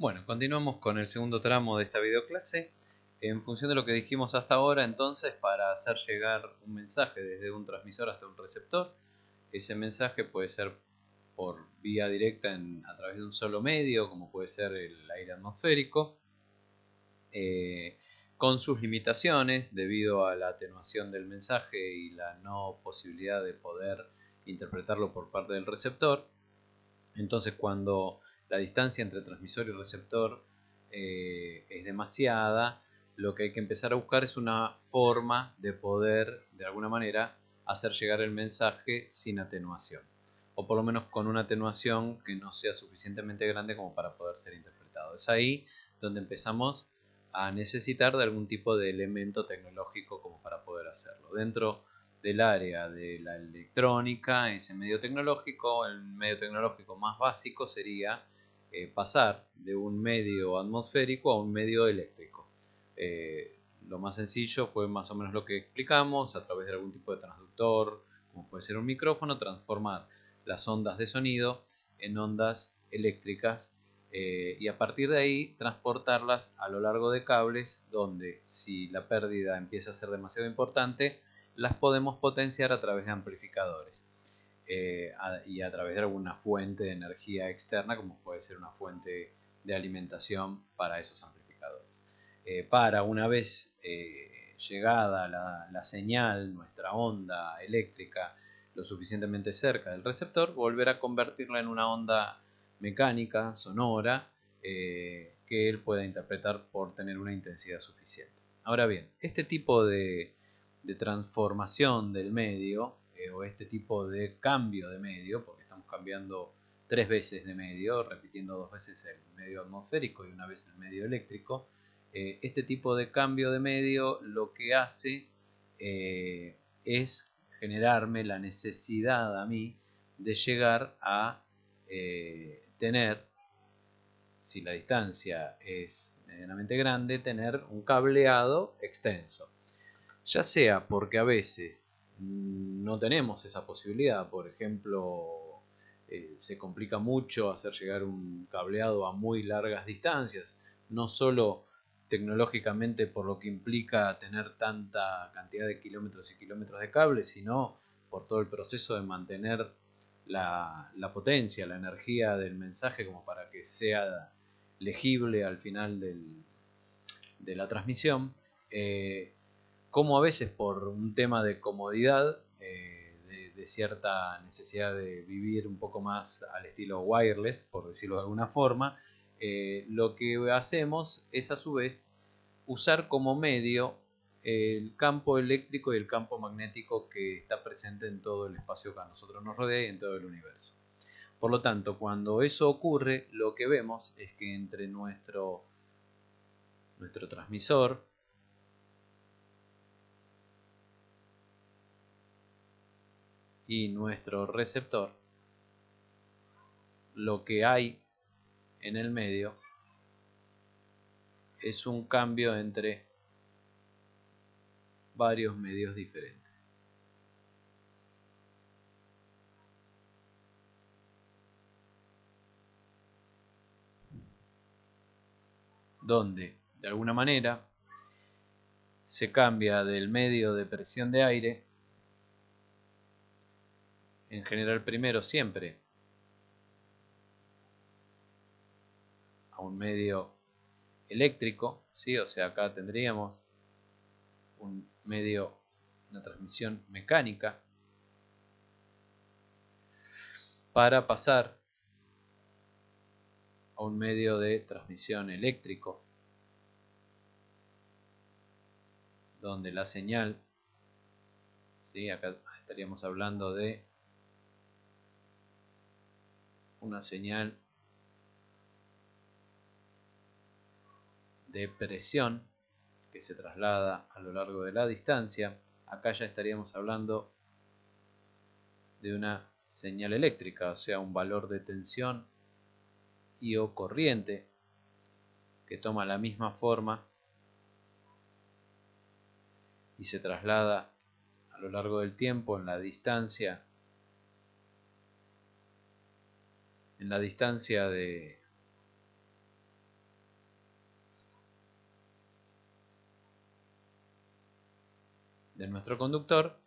Bueno, continuamos con el segundo tramo de esta videoclase. En función de lo que dijimos hasta ahora, entonces, para hacer llegar un mensaje desde un transmisor hasta un receptor, ese mensaje puede ser por vía directa a través de un solo medio, como puede ser el aire atmosférico, con sus limitaciones debido a la atenuación del mensaje y la no posibilidad de poder interpretarlo por parte del receptor. Entonces, cuando la distancia entre transmisor y receptor es demasiada, lo que hay que empezar a buscar es una forma de poder, de alguna manera, hacer llegar el mensaje sin atenuación, o por lo menos con una atenuación que no sea suficientemente grande como para poder ser interpretado. Es ahí donde empezamos a necesitar de algún tipo de elemento tecnológico como para poder hacerlo. Dentro del área de la electrónica, ese medio tecnológico, el medio tecnológico más básico sería pasar de un medio atmosférico a un medio eléctrico. Lo más sencillo fue más o menos lo que explicamos, a través de algún tipo de transductor, como puede ser un micrófono, transformar las ondas de sonido en ondas eléctricas y a partir de ahí transportarlas a lo largo de cables donde, si la pérdida empieza a ser demasiado importante, las podemos potenciar a través de amplificadores y a través de alguna fuente de energía externa, como puede ser una fuente de alimentación para esos amplificadores. Para una vez llegada la señal, nuestra onda eléctrica, lo suficientemente cerca del receptor, volver a convertirla en una onda mecánica, sonora, que él pueda interpretar por tener una intensidad suficiente. Ahora bien, este tipo de transformación del medio o este tipo de cambio de medio, porque estamos cambiando 3 veces de medio, repitiendo 2 veces el medio atmosférico y una vez el medio eléctrico, este tipo de cambio de medio lo que hace es generarme la necesidad a mí de llegar a tener, si la distancia es medianamente grande, tener un cableado extenso. Ya sea porque a veces no tenemos esa posibilidad, por ejemplo, se complica mucho hacer llegar un cableado a muy largas distancias, no solo tecnológicamente por lo que implica tener tanta cantidad de kilómetros y kilómetros de cable, sino por todo el proceso de mantener la potencia, la energía del mensaje como para que sea legible al final de la transmisión. Como a veces por un tema de comodidad, de cierta necesidad de vivir un poco más al estilo wireless, por decirlo de alguna forma, lo que hacemos es a su vez usar como medio el campo eléctrico y el campo magnético que está presente en todo el espacio que a nosotros nos rodea y en todo el universo. Por lo tanto, cuando eso ocurre, lo que vemos es que entre nuestro transmisor y nuestro receptor, lo que hay en el medio es un cambio entre varios medios diferentes. Donde, de alguna manera, se cambia del medio de presión de aire, en general primero siempre, a un medio eléctrico, ¿sí? O sea, acá tendríamos un medio, una transmisión mecánica, para pasar a un medio de transmisión eléctrico, donde la señal, ¿sí? Acá estaríamos hablando de una señal de presión que se traslada a lo largo de la distancia. Acá ya estaríamos hablando de una señal eléctrica, o sea, un valor de tensión y o corriente que toma la misma forma y se traslada a lo largo del tiempo en la distancia de de nuestro conductor.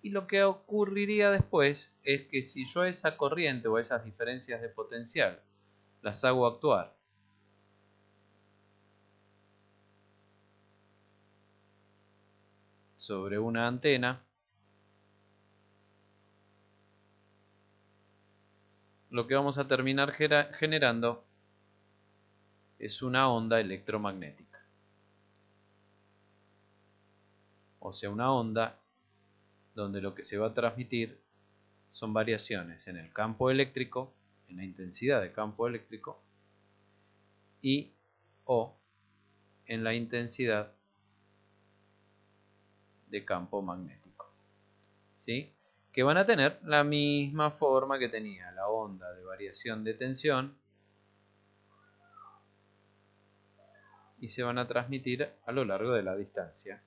Y lo que ocurriría después es que si yo a esa corriente o a esas diferencias de potencial las hago actuar sobre una antena, lo que vamos a terminar generando es una onda electromagnética. O sea, una onda donde lo que se va a transmitir son variaciones en el campo eléctrico, en la intensidad de campo eléctrico, y o en la intensidad de campo magnético, ¿sí? Que van a tener la misma forma que tenía la onda de variación de tensión y se van a transmitir a lo largo de la distancia,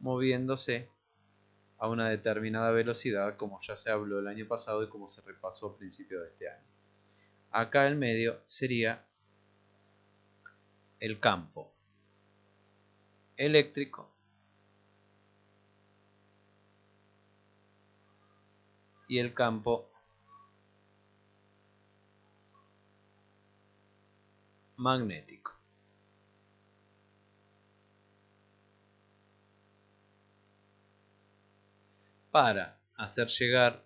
moviéndose a una determinada velocidad, como ya se habló el año pasado y como se repasó a principios de este año. Acá el medio sería el campo eléctrico y el campo magnético. Para hacer llegar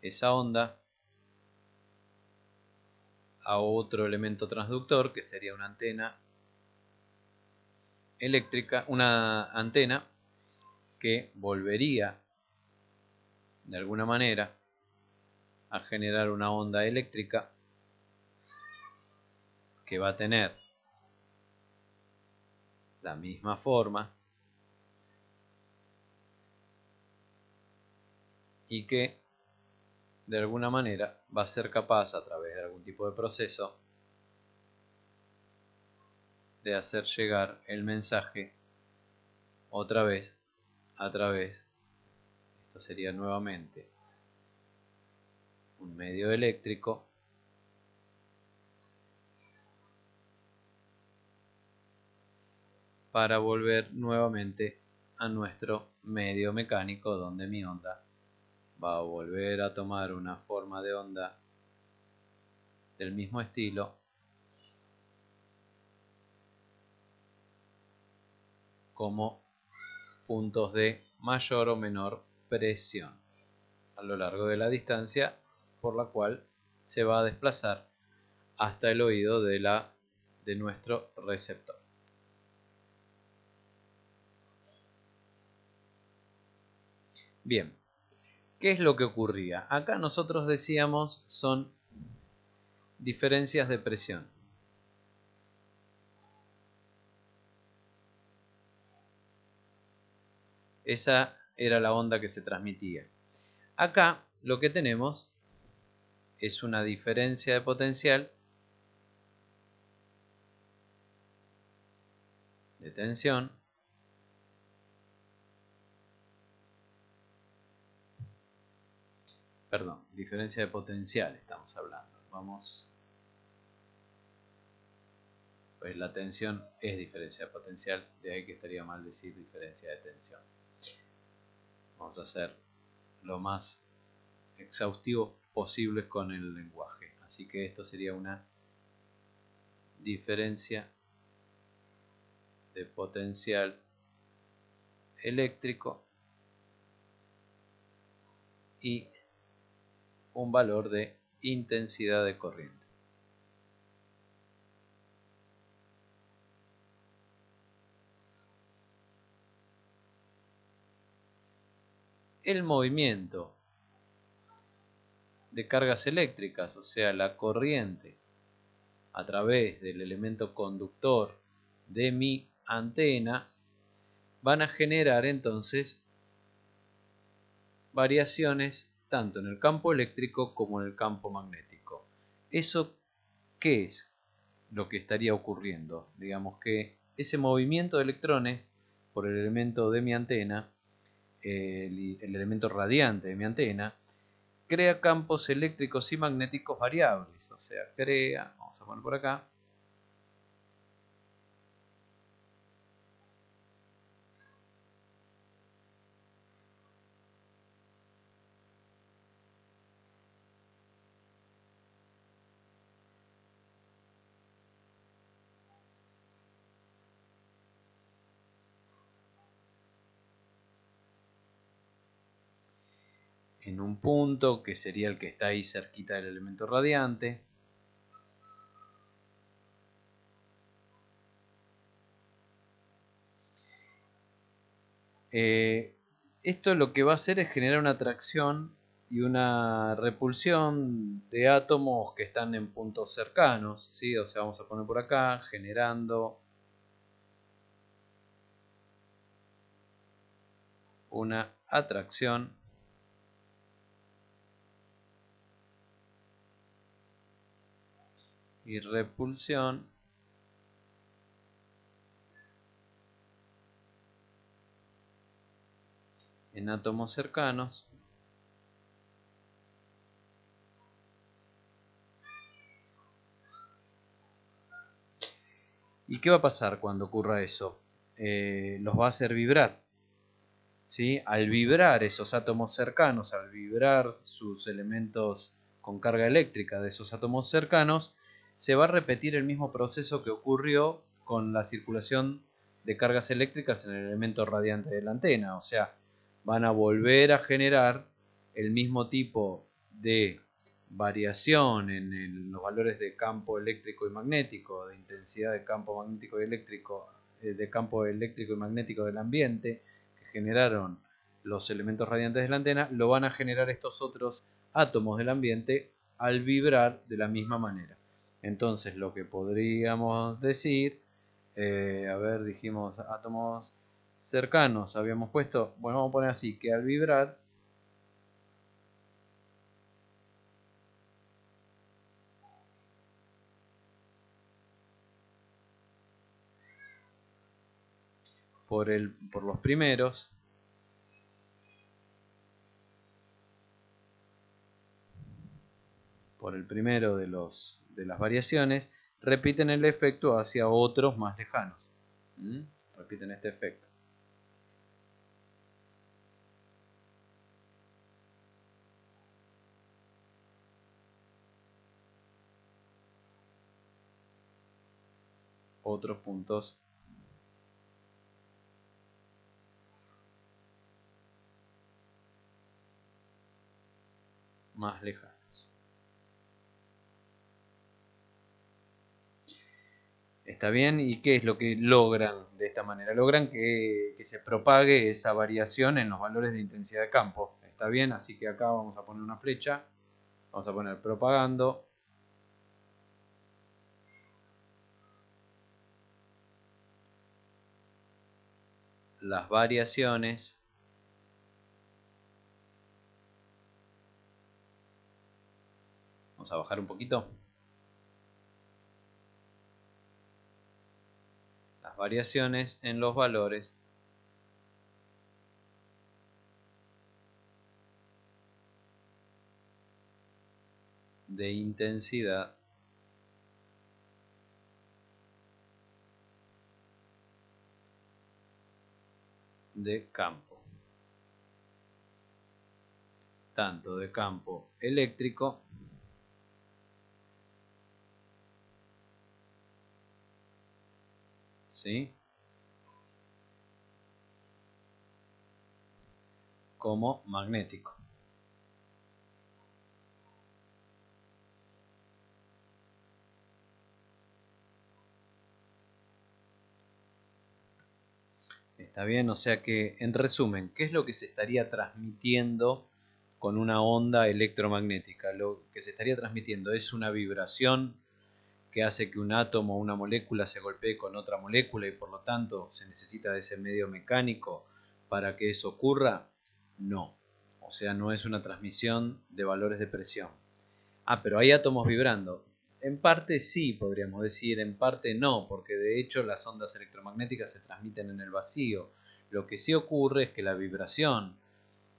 esa onda a otro elemento transductor, que sería una antena eléctrica, una antena que volvería de alguna manera a generar una onda eléctrica que va a tener la misma forma y que de alguna manera va a ser capaz, a través de algún tipo de proceso, de hacer llegar el mensaje otra vez a través, esto sería nuevamente un medio eléctrico, para volver nuevamente a nuestro medio mecánico, donde mi onda va a volver a tomar una forma de onda del mismo estilo, como puntos de mayor o menor presión a lo largo de la distancia por la cual se va a desplazar hasta el oído de nuestro receptor. Bien, ¿qué es lo que ocurría? Acá nosotros decíamos son diferencias de presión. Esa era la onda que se transmitía. Acá lo que tenemos es una diferencia de potencial de tensión diferencia de potencial estamos hablando. Pues la tensión es diferencia de potencial, de ahí que estaría mal decir diferencia de tensión. Vamos a ser lo más exhaustivos posibles con el lenguaje. Así que esto sería una diferencia de potencial eléctrico y un valor de intensidad de corriente. El movimiento de cargas eléctricas, o sea, la corriente a través del elemento conductor de mi antena, van a generar entonces variaciones tanto en el campo eléctrico como en el campo magnético. ¿Eso qué es lo que estaría ocurriendo? Digamos que ese movimiento de electrones por el elemento de mi antena, el elemento radiante de mi antena, crea campos eléctricos y magnéticos variables. O sea, vamos a poner por acá, en un punto que sería el que está ahí cerquita del elemento radiante. Esto lo que va a hacer es generar una atracción y una repulsión de átomos que están en puntos cercanos, ¿sí? O sea, vamos a poner por acá, generando una atracción y repulsión en átomos cercanos. ¿Y qué va a pasar cuando ocurra eso? Los va a hacer vibrar, ¿sí? Al vibrar esos átomos cercanos, al vibrar sus elementos con carga eléctrica de esos átomos cercanos, se va a repetir el mismo proceso que ocurrió con la circulación de cargas eléctricas en el elemento radiante de la antena. O sea, van a volver a generar el mismo tipo de variación en los valores de campo eléctrico y magnético, de intensidad de campo magnético y eléctrico, de campo eléctrico y magnético del ambiente, que generaron los elementos radiantes de la antena, lo van a generar estos otros átomos del ambiente al vibrar de la misma manera. Entonces lo que podríamos decir, a ver, dijimos átomos cercanos, habíamos puesto, bueno, vamos a poner así, que al vibrar por los primeros, por el primero de las variaciones, repiten el efecto hacia otros más lejanos. Repiten este efecto. Otros puntos más lejanos. ¿Está bien? ¿Y qué es lo que logran de esta manera? Logran que se propague esa variación en los valores de intensidad de campo. ¿Está bien? Así que acá vamos a poner una flecha. Vamos a poner propagando. Las variaciones vamos a bajar un poquito. Las variaciones en los valores de intensidad de campo. Tanto de campo eléctrico ¿sí? Como magnético. ¿Está bien? O sea que, en resumen, ¿qué es lo que se estaría transmitiendo con una onda electromagnética? Lo que se estaría transmitiendo es una vibración que hace que un átomo o una molécula se golpee con otra molécula y por lo tanto se necesita de ese medio mecánico para que eso ocurra. No. O sea, no es una transmisión de valores de presión. Ah, pero hay átomos vibrando. En parte sí, podríamos decir, en parte no, porque de hecho las ondas electromagnéticas se transmiten en el vacío. Lo que sí ocurre es que la vibración,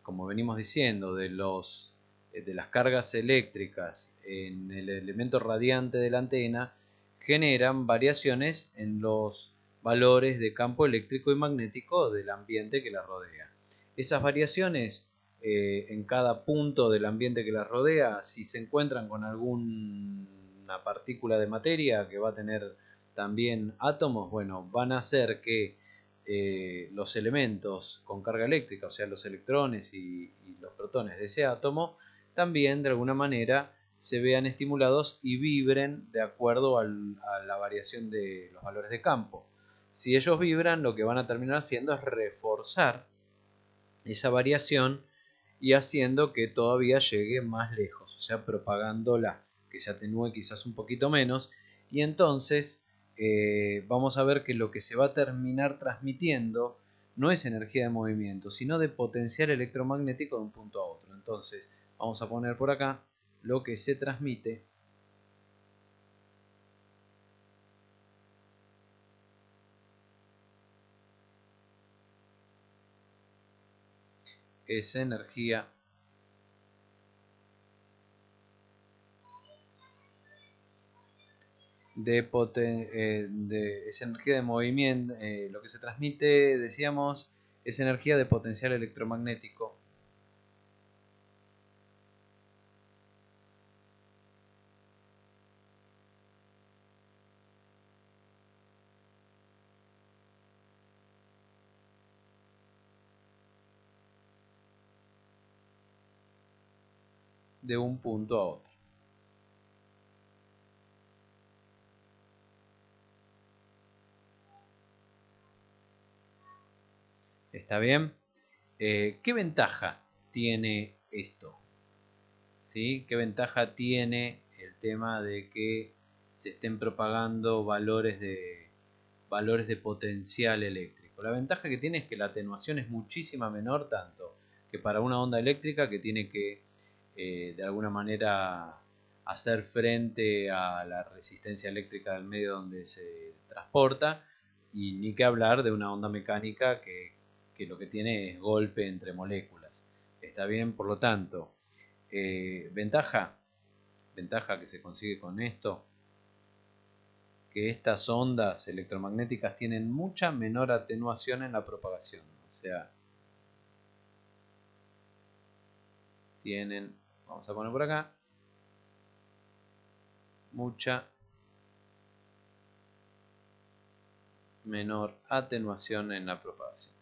como venimos diciendo, de las cargas eléctricas en el elemento radiante de la antena, generan variaciones en los valores de campo eléctrico y magnético del ambiente que la rodea. Esas variaciones en cada punto del ambiente que las rodea, si se encuentran con alguna partícula de materia que va a tener también átomos, bueno, van a hacer que los elementos con carga eléctrica, o sea, los electrones y los protones de ese átomo, también de alguna manera se vean estimulados y vibren de acuerdo a la variación de los valores de campo. Si ellos vibran, lo que van a terminar haciendo es reforzar esa variación y haciendo que todavía llegue más lejos, o sea, propagándola, que se atenúe quizás un poquito menos, y entonces vamos a ver que lo que se va a terminar transmitiendo no es energía de movimiento, sino de potencial electromagnético de un punto a otro. Entonces, vamos a poner por acá lo que se transmite es energía es energía de movimiento, lo que se transmite, decíamos, es energía de potencial electromagnético de un punto a otro. ¿Está bien? ¿Qué ventaja tiene esto? ¿Sí? ¿Qué ventaja tiene el tema de que se estén propagando valores de potencial eléctrico? La ventaja que tiene es que la atenuación es muchísima menor, tanto que para una onda eléctrica que tiene que de alguna manera hacer frente a la resistencia eléctrica del medio donde se transporta, y ni que hablar de una onda mecánica que lo que tiene es golpe entre moléculas. ¿Está bien? Por lo tanto, ventaja que se consigue con esto, que estas ondas electromagnéticas tienen mucha menor atenuación en la propagación. O sea, tienen, vamos a poner por acá, mucha menor atenuación en la propagación.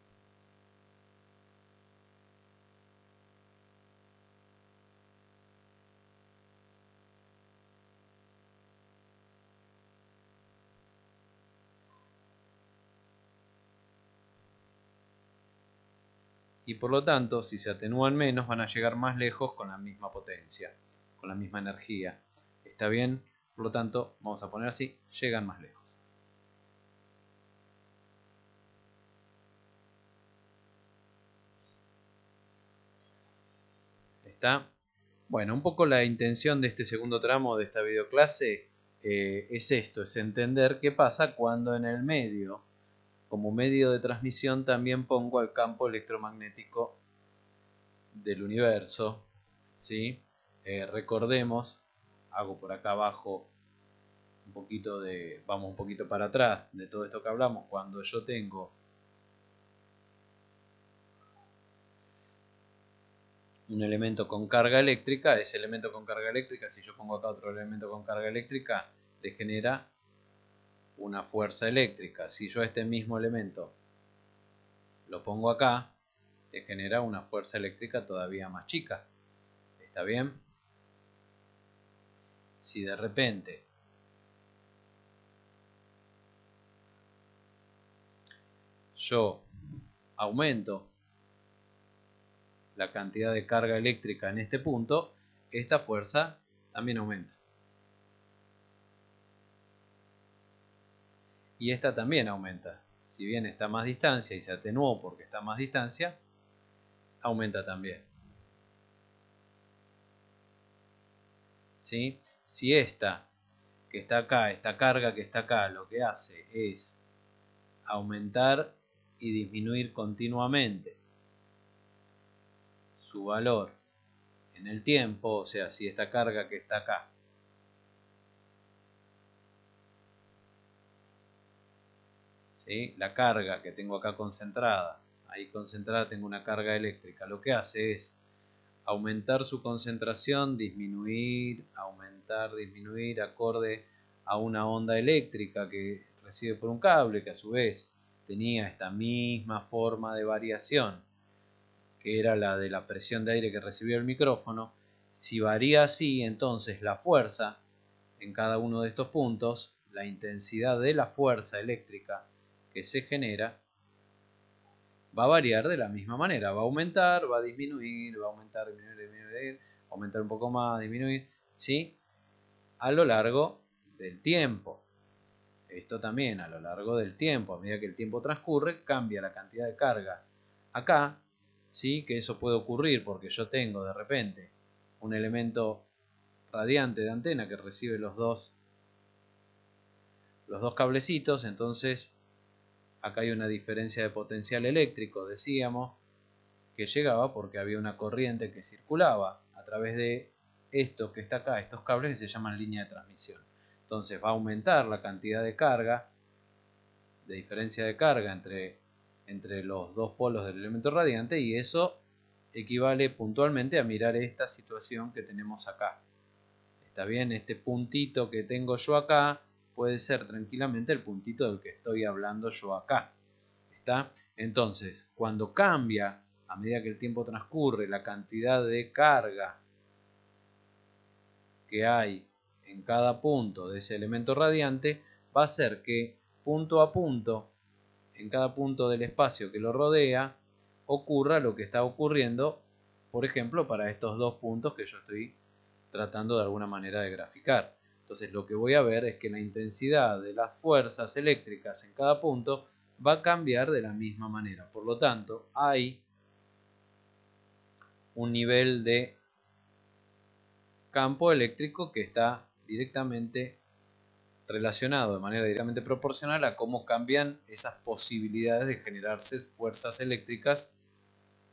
Y por lo tanto, si se atenúan menos, van a llegar más lejos con la misma potencia, con la misma energía. ¿Está bien? Por lo tanto, vamos a poner así, llegan más lejos. ¿Está? Bueno, un poco la intención de este segundo tramo de esta videoclase es esto, es entender qué pasa cuando en el medio, como medio de transmisión, también pongo al campo electromagnético del universo, ¿sí? Recordemos, hago por acá abajo un poquito vamos un poquito para atrás de todo esto que hablamos, cuando yo tengo un elemento con carga eléctrica, ese elemento con carga eléctrica, si yo pongo acá otro elemento con carga eléctrica, le genera una fuerza eléctrica. Si yo este mismo elemento lo pongo acá, le genera una fuerza eléctrica todavía más chica. ¿Está bien? Si de repente yo aumento la cantidad de carga eléctrica en este punto, esta fuerza también aumenta. Y esta también aumenta. Si bien está a más distancia y se atenuó porque está a más distancia, aumenta también. ¿Sí? Si esta que está acá, esta carga que está acá, lo que hace es aumentar y disminuir continuamente su valor en el tiempo, o sea, si esta carga que está acá ¿sí? La carga que tengo acá concentrada, ahí concentrada tengo una carga eléctrica, lo que hace es aumentar su concentración, disminuir, aumentar, disminuir, acorde a una onda eléctrica que recibe por un cable, que a su vez tenía esta misma forma de variación, que era la de la presión de aire que recibió el micrófono, si varía así, entonces la fuerza en cada uno de estos puntos, la intensidad de la fuerza eléctrica que se genera, va a variar de la misma manera. Va a aumentar, va a disminuir, va a aumentar, disminuir, aumentar un poco más, disminuir, ¿sí? A lo largo del tiempo. Esto también a lo largo del tiempo, a medida que el tiempo transcurre, cambia la cantidad de carga. Acá, sí, que eso puede ocurrir porque yo tengo de repente un elemento radiante de antena que recibe los dos cablecitos, entonces acá hay una diferencia de potencial eléctrico, decíamos, que llegaba porque había una corriente que circulaba a través de esto que está acá, estos cables que se llaman línea de transmisión. Entonces va a aumentar la cantidad de carga, de diferencia de carga entre los dos polos del elemento radiante, y eso equivale puntualmente a mirar esta situación que tenemos acá. Está bien, este puntito que tengo yo acá puede ser tranquilamente el puntito del que estoy hablando yo acá. ¿Está? Entonces, cuando cambia a medida que el tiempo transcurre la cantidad de carga que hay en cada punto de ese elemento radiante, va a hacer que punto a punto, en cada punto del espacio que lo rodea, ocurra lo que está ocurriendo, por ejemplo, para estos dos puntos que yo estoy tratando de alguna manera de graficar. Entonces lo que voy a ver es que la intensidad de las fuerzas eléctricas en cada punto va a cambiar de la misma manera. Por lo tanto, hay un nivel de campo eléctrico que está directamente relacionado de manera directamente proporcional a cómo cambian esas posibilidades de generarse fuerzas eléctricas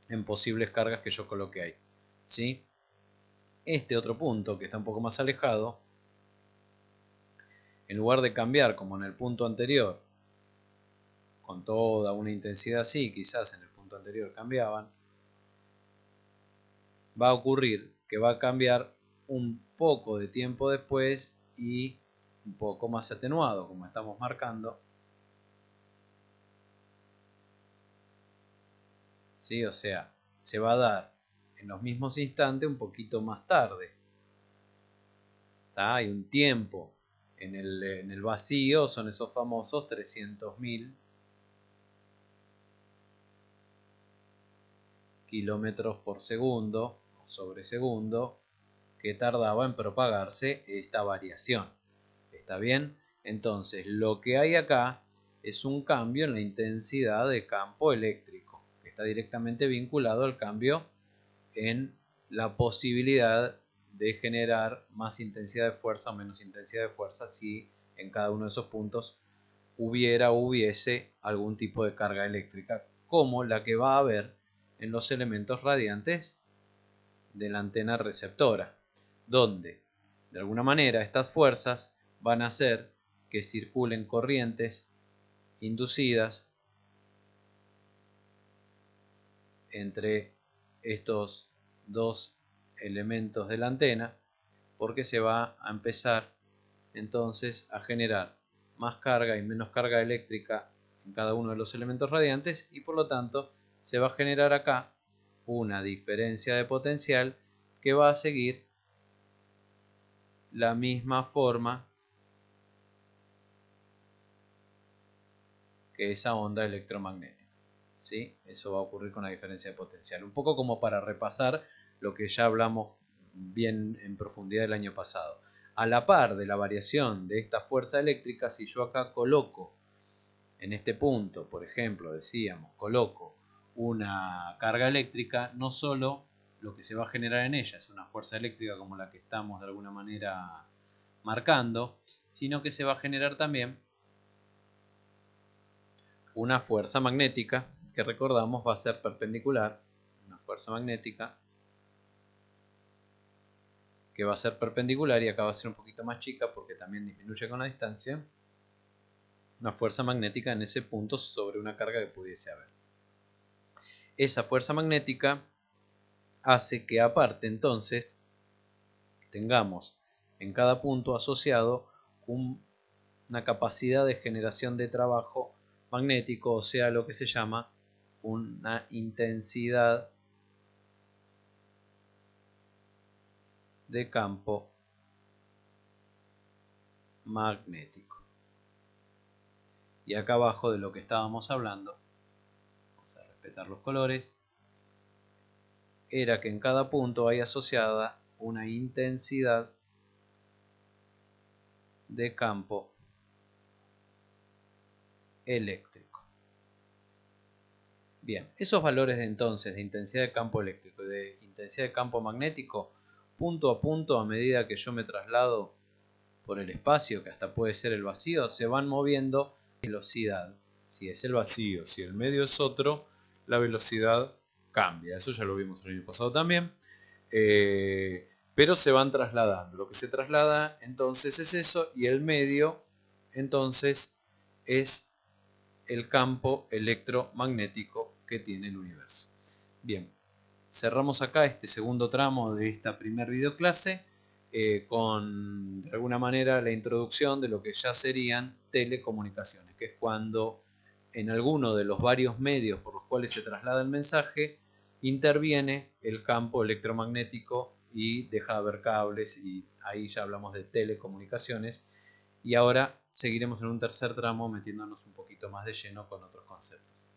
en posibles cargas que yo coloque ahí, ¿sí? Este otro punto que está un poco más alejado, en lugar de cambiar como en el punto anterior, con toda una intensidad así, quizás en el punto anterior cambiaban, va a ocurrir que va a cambiar un poco de tiempo después y un poco más atenuado, como estamos marcando. ¿Sí? O sea, se va a dar en los mismos instantes un poquito más tarde. ¿Está? Hay un tiempo en el vacío, son esos famosos 300.000 kilómetros por segundo o sobre segundo que tardaba en propagarse esta variación. ¿Está bien? Entonces, lo que hay acá es un cambio en la intensidad de campo eléctrico, que está directamente vinculado al cambio en la posibilidad de generar más intensidad de fuerza o menos intensidad de fuerza si en cada uno de esos puntos hubiese algún tipo de carga eléctrica, como la que va a haber en los elementos radiantes de la antena receptora, donde de alguna manera estas fuerzas van a hacer que circulen corrientes inducidas entre estos dos elementos de la antena, porque se va a empezar entonces a generar más carga y menos carga eléctrica en cada uno de los elementos radiantes, y por lo tanto se va a generar acá una diferencia de potencial que va a seguir la misma forma que esa onda electromagnética, ¿sí? Eso va a ocurrir con la diferencia de potencial. Un poco como para repasar lo que ya hablamos bien en profundidad el año pasado. A la par de la variación de esta fuerza eléctrica, si yo acá coloco en este punto, por ejemplo, decíamos, coloco una carga eléctrica, no solo lo que se va a generar en ella es una fuerza eléctrica como la que estamos de alguna manera marcando, sino que se va a generar también una fuerza magnética que, recordamos, va a ser perpendicular, una fuerza magnética que va a ser perpendicular, y acá va a ser un poquito más chica porque también disminuye con la distancia, una fuerza magnética en ese punto sobre una carga que pudiese haber. Esa fuerza magnética hace que aparte entonces tengamos en cada punto asociado una capacidad de generación de trabajo magnético, o sea, lo que se llama una intensidad de campo magnético. Y acá abajo de lo que estábamos hablando, vamos a respetar los colores, era que en cada punto hay asociada una intensidad de campo eléctrico. Bien, esos valores de entonces de intensidad de campo eléctrico y de intensidad de campo magnético, punto a punto, a medida que yo me traslado por el espacio, que hasta puede ser el vacío, se van moviendo velocidad. Si es el vacío, si el medio es otro, la velocidad cambia. Eso ya lo vimos el año pasado también. Pero se van trasladando. Lo que se traslada entonces es eso, y el medio entonces es el campo electromagnético que tiene el universo. Bien, cerramos acá este segundo tramo de esta primer videoclase con de alguna manera la introducción de lo que ya serían telecomunicaciones, que es cuando en alguno de los varios medios por los cuales se traslada el mensaje interviene el campo electromagnético y deja de haber cables, y ahí ya hablamos de telecomunicaciones. Y ahora seguiremos en un tercer tramo metiéndonos un poquito más de lleno con otros conceptos.